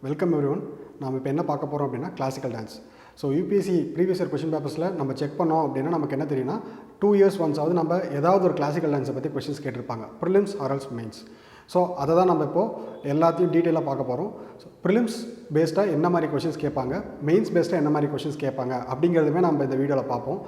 Welcome everyone. நாம் இப்போ என்ன பார்க்க போகிறோம் அப்படின்னா classical dance. So UPSC previous year question பேப்பர்ஸில் நம்ம செக் பண்ணோம் அப்படின்னா நமக்கு என்ன தெரியும்னா 2 years once நம்ம ஏதாவது ஒரு கிளாசிக்கல் டான்ஸை பற்றி கொஷின்ஸ் கேட்டிருப்பாங்க, ப்ரிலிம்ஸ் ஆர்எல்ஸ் மெயின்ஸ். ஸோ அதை தான் நம்ம இப்போது எல்லாத்தையும் டீட்டெயிலாக பார்க்க போகிறோம். ஸோ ப்ரிலிம்ஸ் பேஸ்டாக என்ன மாதிரி கொஷின்ஸ் கேட்பாங்க, மெயின்ஸ் பேஸ்டாக என்ன மாதிரி கொஷின்ஸ் கேட்பாங்க அப்படிங்கிறதுமே நம்ம இந்த வீடியோவில் பார்ப்போம்.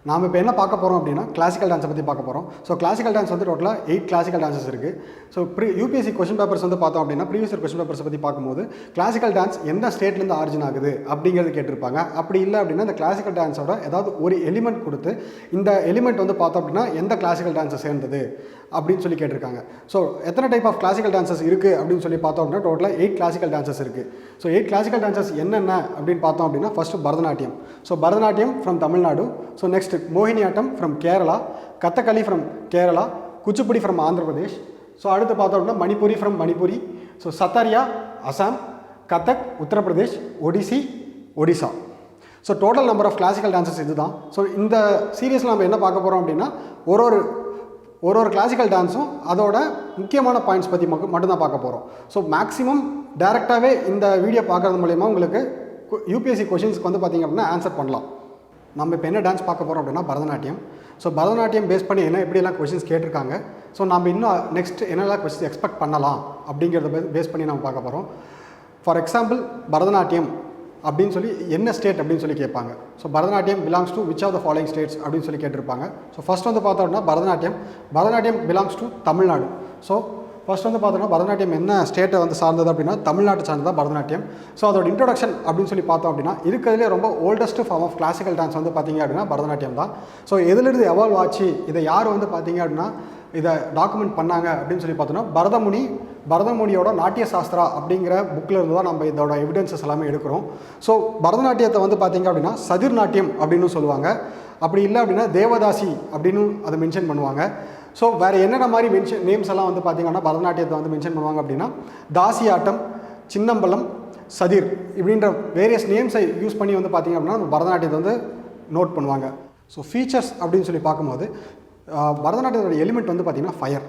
நாம் இப்போ என்ன பார்க்க போகிறோம் அப்படின்னா கிளாசிக்கல் டான்ஸை பற்றி பார்க்க போகிறோம். ஸோ கிளாசிக்கல் டான்ஸ் வந்து டோட்டலாக 8 கிளாசிக்கல் டான்ஸஸ் இருக்குது. ஸோ யூபிஎஸ்சி கொஷின் பேப்பர்ஸ் வந்து பார்த்தோம் அப்படின்னா ப்ரீவியஸ் இயர் கொஷின் பேப்பர்ஸை பற்றி பார்க்கும்போது கிளாசிக்கல் டான்ஸ் எந்த ஸ்டேட்லேருந்து ஆரிஜின் ஆகுது அப்படிங்கிறது கேட்டிருப்பாங்க. அப்படி இல்லை அப்படின்னா இந்த கிளாசிக்கல் டான்ஸோட ஏதாவது ஒரு எலிமெண்ட் கொடுத்து இந்த எலிமெண்ட் வந்து பார்த்தோம் அப்படின்னா எந்த கிளாசிக்கல் டான்ஸை சேர்ந்தது அப்படின்னு சொல்லி கேட்டிருக்காங்க. ஸோ எத்தனை டைப் ஆஃப் கிளாசிக்கல் டான்ஸஸ் இருக்குது அப்படின்னு சொல்லி பார்த்தோம் அப்படின்னா டோட்டலாக 8 கிளாசிக்கல் டான்ஸஸ் இருக்குது. ஸோ 8 கிளாசிக்கல் டான்ஸஸ் என்னென்ன அப்படின்னு பார்த்தோம் அப்படின்னா first Bharatanatyam. So Bharatanatyam from Tamil Nadu. So next Mohiniyattam from Kerala, Kathakali from Kerala, Kuchipudi from Andhra Pradesh. So அடுத்து பார்த்தோம் அப்படின்னா Manipuri from Manipuri. So Sattriya Assam, Kathak Uttar Pradesh, Odissi Odisha. So total number of classical dances இது தான். ஸோ இந்த சீரியஸில் நம்ம என்ன பார்க்க போகிறோம் அப்படின்னா ஒரு கிளாசிக்கல் டான்ஸும் அதோட முக்கியமான பாயிண்ட்ஸ் பற்றி மட்டும்தான் பார்க்க போகிறோம். ஸோ மேக்ஸிமம் டேரெக்டாகவே இந்த வீடியோ பார்க்குறது மூலயமா உங்களுக்கு யூபிஎஸ்சி கொஷின்ஸ்க்கு வந்து பார்த்திங்க அப்படின்னா ஆன்சர் பண்ணலாம். நம்ம இப்போ என்ன டான்ஸ் பார்க்க போகிறோம் அப்படின்னா பரதநாட்டியம். ஸோ பரதநாட்டியம் பேஸ் பண்ணி எப்படியெல்லாம் கொஷின்ஸ் கேட்டிருக்காங்க, ஸோ நம்ம இன்னும் நெக்ஸ்ட் என்னெல்லாம் கொஷின்ஸ் எக்ஸ்பெக்ட் பண்ணலாம் அப்படிங்கிறத பேஸ் பண்ணி நம்ம பார்க்க போகிறோம். ஃபார் எக்ஸாம்பிள் பரதநாட்டியம் அப்படின்னு சொல்லி என்ன ஸ்டேட் அப்படின்னு சொல்லி கேட்பாங்க. So Bharatanatyam belongs to which of the following states அப்படின்னு சொல்லி கேட்டிருப்பாங்க. ஸோ ஃபஸ்ட் வந்து பார்த்தோம்னா Bharatanatyam belongs to Tamil Nadu. So first வந்து பார்த்தோம்னா பரதநாட்டியம் என்ன ஸ்டேட்டை வந்து சார்ந்தது அப்படின்னா தமிழ்நாட்டு சார்ந்ததா பரதநாட்டியம். ஸோ அதோட இன்ட்ரோடக்ஷன் அப்படின்னு சொல்லி பார்த்தோம் அப்படின்னா இருக்கிறதுலே ரொம்ப oldest form of classical dance வந்து பார்த்தீங்க அப்படின்னா பரதநாட்டியம் தான். ஸோ எதிலிருந்து எவால்வ் ஆச்சு, இதை யார் வந்து பார்த்தீங்க அப்படின்னா இதை டாக்குமெண்ட் பண்ணாங்க அப்படின்னு சொல்லி பார்த்தோன்னா பரதமுனியோட நாட்டிய சாஸ்திரா அப்படிங்கிற புக்கில் இருந்து தான் நம்ம இதோட எவிடன்சஸ் எல்லாமே எடுக்கிறோம். ஸோ பரதநாட்டியத்தை வந்து பார்த்தீங்க அப்படின்னா சதிர் நாட்டியம் அப்படின்னு சொல்லுவாங்க. அப்படி இல்லை அப்படின்னா தேவதாசி அப்படின்னு அதை மென்ஷன் பண்ணுவாங்க. ஸோ வேறு என்னென்ன மாதிரி நேம்ஸ் எல்லாம் வந்து பார்த்திங்கன்னா பரதநாட்டியத்தை வந்து மென்ஷன் பண்ணுவாங்க அப்படின்னா தாசியாட்டம், சின்னம்பலம், சதிர் இப்படின்ற வேரியஸ் நேம்ஸை யூஸ் பண்ணி வந்து பார்த்திங்க அப்படின்னா நம்ம பரதநாட்டியத்தை வந்து நோட் பண்ணுவாங்க. ஸோ ஃபீச்சர்ஸ் அப்படின்னு சொல்லி பார்க்கும்போது பரதநாட்டியத்தோட எலிமெண்ட் வந்து பார்த்திங்கன்னா ஃபயர்.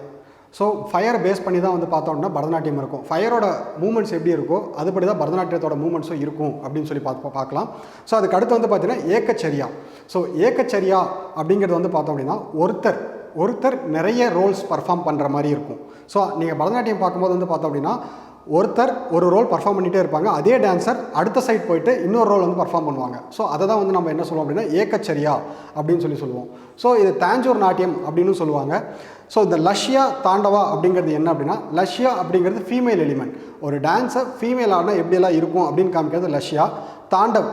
ஸோ ஃபயரை பேஸ் பண்ணி தான் வந்து பார்த்தோம்னா பரதநாட்டியம் இருக்கும். ஃபயரோட மூமெண்ட்ஸ் எப்படி இருக்கோ அதுபடி தான் பரதநாட்டியத்தோட மூமெண்ட்ஸும் இருக்கும் அப்படின்னு சொல்லி பார்க்கலாம். ஸோ அதுக்கு அடுத்து வந்து பார்த்திங்கன்னா ஏக்கச்சரியா. ஸோ ஏக்கச்சரியா அப்படிங்கிறது வந்து பார்த்தோம் அப்படின்னா ஒருத்தர் நிறைய ரோல்ஸ் பர்ஃபார்ம் பண்ணுற மாதிரி இருக்கும். ஸோ நீங்கள் பரதநாட்டியம் பார்க்கும்போது வந்து பார்த்தோம் அப்படின்னா ஒருத்தர் ஒரு ரோல் பர்ஃபார்ம் பண்ணிகிட்டே இருப்பாங்க, அதே டான்ஸர் அடுத்த சைட் போயிட்டு இன்னொரு ரோல் வந்து பர்ஃபார்ம் பண்ணுவாங்க. ஸோ அதை தான் வந்து நம்ம என்ன சொல்லுவோம் அப்படின்னா ஏக்கச்சரியா அப்படின்னு சொல்லுவோம். ஸோ இது தாஞ்சூர் நாட்டியம் அப்படின்னு சொல்லுவாங்க. ஸோ இந்த லஷ்யா தாண்டவா அப்படிங்கிறது என்ன அப்படின்னா லஷ்யா அப்படிங்கிறது ஃபீமேல் எலிமெண்ட். ஒரு டான்ஸை ஃபீமேல் ஆனால் எப்படியெல்லாம் இருக்கும் அப்படின்னு காமிக்கிறது லஷ்யா. தாண்டவ்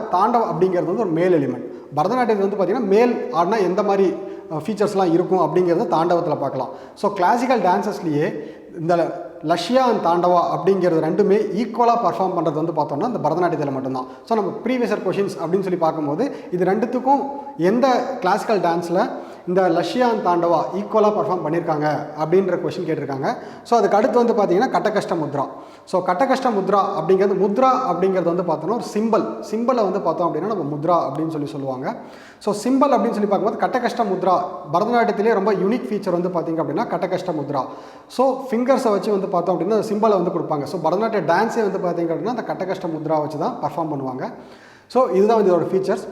அப்படிங்கிறது வந்து ஒரு மேல் எலிமெண்ட். பரதநாட்டியத்தில் வந்து பார்த்திங்கன்னா மேல் ஆடினா எந்த மாதிரி ஃபீச்சர்ஸ்லாம் இருக்கும் அப்படிங்கிறத தாண்டவத்தில் பார்க்கலாம். ஸோ கிளாசிக்கல் டான்ஸஸ்லேயே இந்த லஷ்யா அண்ட் தாண்டவா அப்படிங்கிறது ரெண்டுமே ஈக்குவலாக பர்ஃபார்ம் பண்ணுறது வந்து பார்த்தோம்னா இந்த பரதநாட்டியத்தில் மட்டும்தான். ஸோ நம்ம ப்ரீவியஸ் இயர் கொஷின்ஸ் அப்படின்னு சொல்லி பார்க்கும்போது இது ரெண்டுத்துக்கும் எந்த கிளாசிக்கல் டான்ஸில் இந்த லஷ்யா அண்ட் தாண்டவா ஈக்குவலாக பர்ஃபார்ம் பண்ணியிருக்காங்க அப்படின்ற கொஷின் கேட்டிருக்காங்க. ஸோ அதுக்கு அடுத்து வந்து பார்த்திங்கன்னா கட்டகஷ்ட முத்ரா. ஸோ கட்டகஷ்ட முத்ரா அப்படிங்கிறது வந்து பார்த்தோம்னா ஒரு சிம்பிளை வந்து பார்த்தோம் அப்படின்னா நம்ம முத்ரா அப்படின்னு சொல்லுவாங்க. ஸோ சிம்பிள் அப்படின்னு சொல்லி பார்க்கும்போது கட்டகஷ்ட முத்ரா பரதநாட்டியத்திலே ரொம்ப யூனிக் ஃபீச்சர் வந்து பார்த்திங்க அப்படின்னா கட்டகஷ்ட முத்ரா. ஸோ ஃபிங்கர்ஸை வச்சு வந்து பார்த்தோம் அப்படின்னா சிம்பிளை வந்து கொடுப்பாங்க. ஸோ பரதநாட்டிய டான்ஸே வந்து பார்த்திங்க அப்படின்னா அந்த கட்டகஷ்ட முத்ரா வச்சு தான் பர்ஃபார்ம் பண்ணுவாங்க. ஸோ இதுதான் வந்து இதோட ஃபீச்சர்ஸ்.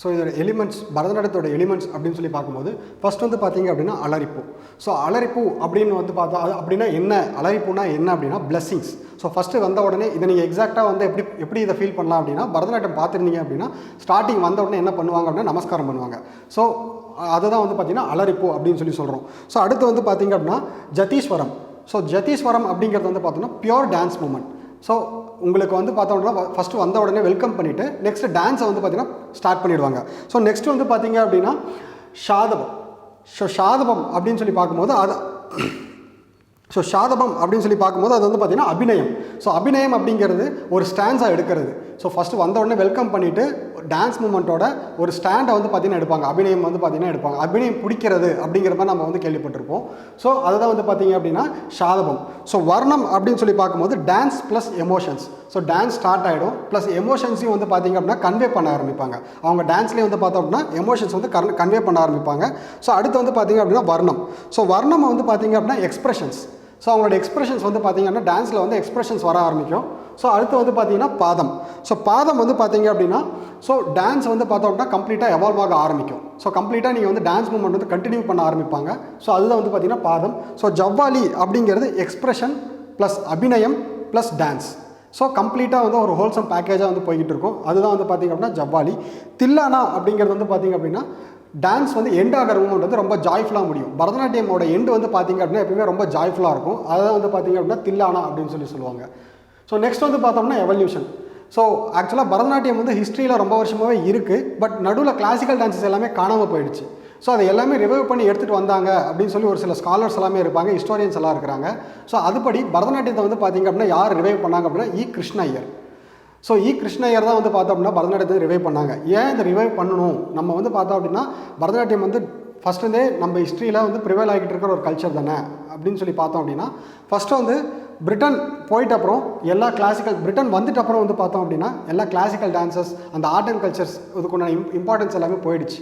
ஸோ இதோட எலிமெண்ட்ஸ் பரதநாட்டியத்தோட எலிமெண்ட்ஸ் அப்படின்னு சொல்லி பார்க்கும்போது ஃபஸ்ட் வந்து பார்த்திங்க அப்படின்னா அலரிப்பூ. ஸோ அலரிப்பூ அப்படின்னு வந்து பார்த்தா அப்படின்னா என்ன, அலரிப்பூனா என்ன அப்படின்னா பிளஸ்ஸிங்ஸ். ஸோ ஃபஸ்ட்டு வந்த உடனே இதை நீங்கள் எக்ஸாக்டாக வந்து எப்படி இதை ஃபீல் பண்ணலாம் அப்படின்னா பரதநாட்டியம் பார்த்துருந்தீங்க அப்படின்னா ஸ்டார்டிங் வந்த உடனே என்ன பண்ணுவாங்க அப்படின்னா நமஸ்காரம் பண்ணுவாங்க. ஸோ அதுதான் வந்து பார்த்திங்கன்னா அலரிப்பூ அப்படின்னு சொல்கிறோம். ஸோ அடுத்து வந்து பார்த்திங்க அப்படின்னா ஜதீஸ்வரம். ஸோ ஜதீஸ்வரம் அப்படிங்கிறது வந்து பார்த்தோம்னா பியோர் டான்ஸ் மூமெண்ட். ஸோ உங்களுக்கு வந்து பார்த்தோம்னா ஃபஸ்ட்டு வந்த உடனே வெல்கம் பண்ணிவிட்டு நெக்ஸ்ட் டான்ஸை வந்து பார்த்திங்கன்னா ஸ்டார்ட் பண்ணிவிடுவாங்க. ஸோ நெக்ஸ்ட் வந்து பார்த்திங்க அப்படின்னா ஷாதபம். ஷாதபம் அப்படின்னு சொல்லி பார்க்கும்போது அது வந்து பார்த்திங்கன்னா அபிநயம். ஸோ அபிநயம் அப்படிங்கிறது ஒரு ஸ்டான்ஸாக எடுக்கிறது. ஸோ ஃபஸ்ட்டு வந்த உடனே வெல்கம் பண்ணிவிட்டு டான்ஸ் மூமெண்ட்டோட ஒரு ஸ்டாண்டை வந்து பார்த்திங்கன்னா எடுப்பாங்க, அபிநயம் வந்து பார்த்திங்கன்னா எடுப்பாங்க. அபிநயம் பிடிக்கிறது அப்படிங்கிற மாதிரி நம்ம வந்து கேள்விப்பட்டிருப்போம். ஸோ அதுதான் வந்து பார்த்திங்க அப்படின்னா ஷாதபம். ஸோ வர்ணம் அப்படின்னு சொல்லி பார்க்கும்போது dance plus emotions. So dance start ஆகிடும், ப்ளஸ் எமோஷன்ஸையும் வந்து பார்த்திங்க அப்படின்னா கன்வே பண்ண ஆரம்பிப்பாங்க. அவங்க டான்ஸ்லேயே வந்து பார்த்தோம் அப்படின்னா எமோஷன்ஸ் வந்து கன்வே பண்ண ஆரம்பிப்பாங்க. ஸோ அடுத்து வந்து பார்த்திங்க அப்படின்னா வர்ணம். ஸோ வர்ணம் வந்து பார்த்திங்க அப்படின்னா எக்ஸ்பிரஷன்ஸ். ஸோ அவங்களோட எக்ஸ்பிரஷன்ஸ் வந்து பார்த்திங்கன்னா டான்ஸில் வந்து எக்ஸ்பிரஷன்ஸ் வர ஆரம்பிக்கும். ஸோ அடுத்து வந்து பார்த்திங்கன்னா பாதம். ஸோ பாதம் வந்து பார்த்திங்க அப்படின்னா ஸோ டான்ஸ் வந்து பார்த்தோம் அப்படின்னா கம்ப்ளீட்டாக எவால்வ் ஆக ஆரம்பிக்கும். ஸோ கம்ப்ளீட்டாக நீங்கள் வந்து டான்ஸ் மூமெண்ட் வந்து கண்டினியூ பண்ண ஆரம்பிப்பாங்க. ஸோ அதுதான் வந்து பார்த்திங்கன்னா பாதம். ஸோ ஜவ்வாலி அப்படிங்கிறது எக்ஸ்பிரஷன் ப்ளஸ் அபிநயம் ப்ளஸ் டான்ஸ். ஸோ கம்ப்ளீட்டாக வந்து ஒரு ஹோல்சம் பேக்கேஜாக வந்து போய்கிட்டு இருக்கும். அதுதான் வந்து பார்த்திங்க அப்படின்னா ஜவ்வாலி. தில்லானா அப்படிங்கிறது வந்து பார்த்திங்க அப்படின்னா டான்ஸ் வந்து எண்ட் ஆகிற மூமெண்ட் வந்து ரொம்ப ஜாய்ஃபுல்லாக முடியும். பரதநாட்டியமோட எண்டு வந்து பார்த்திங்க அப்படின்னா எப்பவுமே ரொம்ப ஜாய்ஃபுல்லாக இருக்கும். அதான் வந்து பார்த்திங்க அப்படின்னா தில்லானா அப்படின்னு சொல்லுவாங்க. ஸோ நெக்ஸ்ட் வந்து பார்த்தோம்னா எவல்யூஷன். ஸோ ஆக்சுவலாக பரதநாட்டியம் வந்து ஹிஸ்ட்ரியில் ரொம்ப வருஷமாகவே இருக்குது. பட் நடுவில் கிளாசிக்கல் டான்ஸஸ் எல்லாமே காணாமல் போயிடுச்சு. ஸோ அதை எல்லாமே ரிவைவ் பண்ணி எடுத்துகிட்டு வந்தாங்க அப்படின்னு சொல்லி ஒரு சில ஸ்காலர்ஸ் எல்லாமே இருப்பாங்க, ஹிஸ்டோரியன்ஸ் எல்லாம் இருக்கிறாங்க. ஸோ அதுபடி பரதநாட்டியத்தை வந்து பார்த்திங்க அப்படின்னா யார் ரிவைவ் பண்ணாங்க அப்படின்னா கிருஷ்ண ஐயர். ஸோ கிருஷ்ண ஐயர் தான் வந்து பார்த்தோம் அப்படின்னா பரதநாட்டியத்தை ரிவைவ் பண்ணாங்க. ஏன் இந்த ரிவைவ் பண்ணணும், நம்ம வந்து பார்த்தோம் அப்படின்னா பரதநாட்டியம் வந்து ஃபஸ்ட்டுந்தே நம்ம ஹிஸ்ட்ரியில் வந்து ப்ரிவைல் ஆகிட்டு இருக்கிற ஒரு கல்ச்சர் தானே அப்படின்னு சொல்லி பார்த்தோம் அப்படின்னா ஃபஸ்ட்டு வந்து பிரிட்டன் போயிட்ட அப்புறம் எல்லா கிளாசிக்கல் பிரிட்டன் வந்துட்டு அப்புறம் வந்து பார்த்தோம் அப்படின்னா எல்லா கிளாசிக்கல் டான்சஸ் அந்த ஆர்ட் அண்ட் கல்ச்சர்ஸ் இதுக்குண்டான இம்பார்ட்டன்ஸ் எல்லாமே போயிடுச்சு.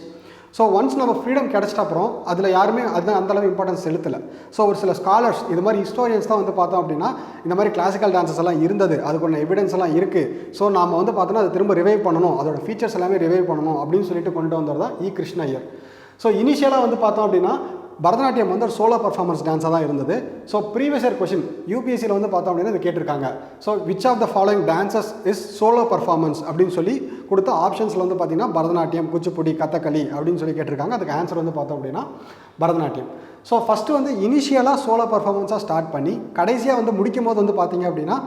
ஸோ ஒன்ஸ் நம்ம ஃப்ரீடம் கிடச்சிட்ட அப்புறம் அதில் யாருமே அது அந்தளவு இம்பார்ட்டன்ஸ் செலுத்தலை. ஸோ ஒரு சில ஸ்காலர்ஸ் இது மாதிரி ஹிஸ்டோரியன்ஸ் தான் வந்து பார்த்தோம் அப்படின்னா இந்த மாதிரி கிளாசிக்கல் டான்சஸ் எல்லாம் இருந்தது, அதுக்குள்ள எவிடன்ஸ் எல்லாம் இருக்குது. ஸோ நாம் வந்து பார்த்தோன்னா அதை திரும்ப ரிவைவ் பண்ணணும், அதோட ஃபீச்சர்ஸ் எல்லாமே ரிவைவ் பண்ணணும் அப்படின்னு சொல்லிட்டு கொண்டு வந்தது தான் கிருஷ்ண ஐயர். ஸோ இனிஷியலாக வந்து பார்த்தோம் அப்படின்னா பரதநாட்டியம் வந்து ஒரு சோலோ பர்ஃபார்மன்ஸ் டான்ஸாக தான் இருந்தது. ஸோ ப்ரீவியஸ் இயர் கொஷின் யூபிஎஸ்சியில் வந்து பார்த்தோம் அப்படின்னா இது கேட்டிருக்காங்க. So which of the following dances is solo performance அப்படின்னு சொல்லி கொடுத்த ஆப்ஷன்ஸில் வந்து பார்த்திங்கன்னா பரதநாட்டியம், குச்சிப்புடி, கதகளி அப்படின்னு சொல்லி கேட்டிருக்காங்க. அதுக்கு ஆன்சர் வந்து பார்த்தோம் அப்படின்னா பரதநாட்டியம். ஸோ ஃபஸ்ட்டு வந்து இனிஷியலாக சோலோ பர்ஃபார்மன்ஸாக ஸ்டார்ட் பண்ணி கடைசியாக வந்து முடிக்கும் போது வந்து பார்த்திங்க அப்படின்னா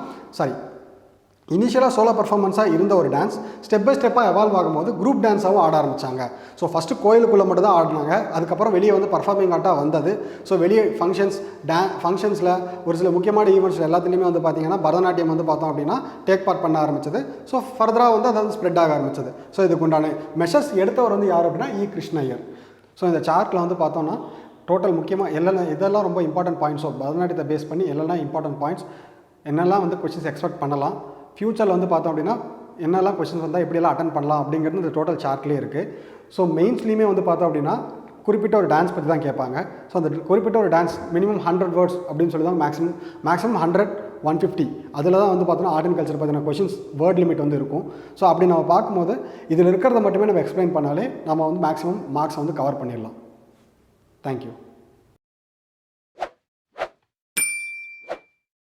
இனிஷியலாக சோலோ பர்ஃபார்மன்ஸாக இருந்த ஒரு டான்ஸ் ஸ்டெப் பை ஸ்டெப்பாக எவால்வ் ஆகும்போது குரூப் டான்ஸாகவும் ஆட ஆரம்பித்தாங்க. ஸோ ஃபஸ்ட்டு கோயிலுக்குள்ளே மட்டும் தான் ஆடினாங்க, அதுக்கப்புறம் வெளியே வந்து பர்ஃபார்மிங் ஆட்டாக வந்தது. ஸோ வெளியே ஃபங்க்ஷன்ஸில் ஒரு சில முக்கியமான ஈவெண்ட்ஸ் எல்லாத்துலேயுமே வந்து பார்த்திங்கன்னா பரதநாட்டியம் வந்து பார்த்தோம் அப்படின்னா டேக் பார்ட் பண்ண ஆரம்பிச்சது. ஸோ ஃபர்தராக வந்து அது வந்து ஸ்ப்ரெட் ஆக ஆரம்பிச்சது. ஸோ இதுக்கு உண்டான மெஷர்ஸ் எடுத்தவர் வந்து யார் அப்படின்னா கிருஷ்ண ஐயர். ஸோ இந்த சார்ட்டில் வந்து பார்த்தோன்னா டோட்டல் முக்கியமாக இதெல்லாம் ரொம்ப இம்பார்ட்டன்ட் பாயிண்ட்ஸ். ஸோ பரதநாட்டியத்தை பேஸ் பண்ணி எல்லாம் இம்பார்ட்டன்ட் பாயிண்ட்ஸ் என்னெல்லாம் வந்து கொஸ்டின்ஸ் எக்ஸ்பெக்ட் பண்ணலாம், ஃப்யூச்சரில் வந்து பார்த்தோம் அப்படின்னா என்னெல்லாம் கொஸ்டின்ஸ் வந்தால் எப்படியெல்லாம் அட்டன் பண்ணலாம் அப்படிங்கிறது இந்த டோட்டல் சார்ட்லேயே இருக்குது. ஸோ மெயின்ஸ்லேயுமே வந்து பார்த்தோம் அப்படின்னா குறிப்பிட்ட ஒரு டான்ஸ் பற்றி தான் கேட்பாங்க. ஸோ அந்த குறிப்பிட்ட ஒரு டான்ஸ் மினிமம் 100 வேர்ட்ஸ் அப்படின்னு சொல்லி தான் மேக்ஸிமம் 100, 150 அதில் தான் வந்து பார்த்தோன்னா ஆர்ட் அண்ட் கல்ச்சர் பற்றின கொஷின்ஸ் வேர்ட் லிமிட் வந்து இருக்கும். ஸோ அப்படி நம்ம பார்க்கும்போது இதில் இருக்கிறத மட்டுமே நம்ம எக்ஸ்பிளைன் பண்ணாலே நம்ம வந்து மேக்ஸிமம் மார்க்ஸ் வந்து கவர் பண்ணிடலாம். தேங்க்யூ.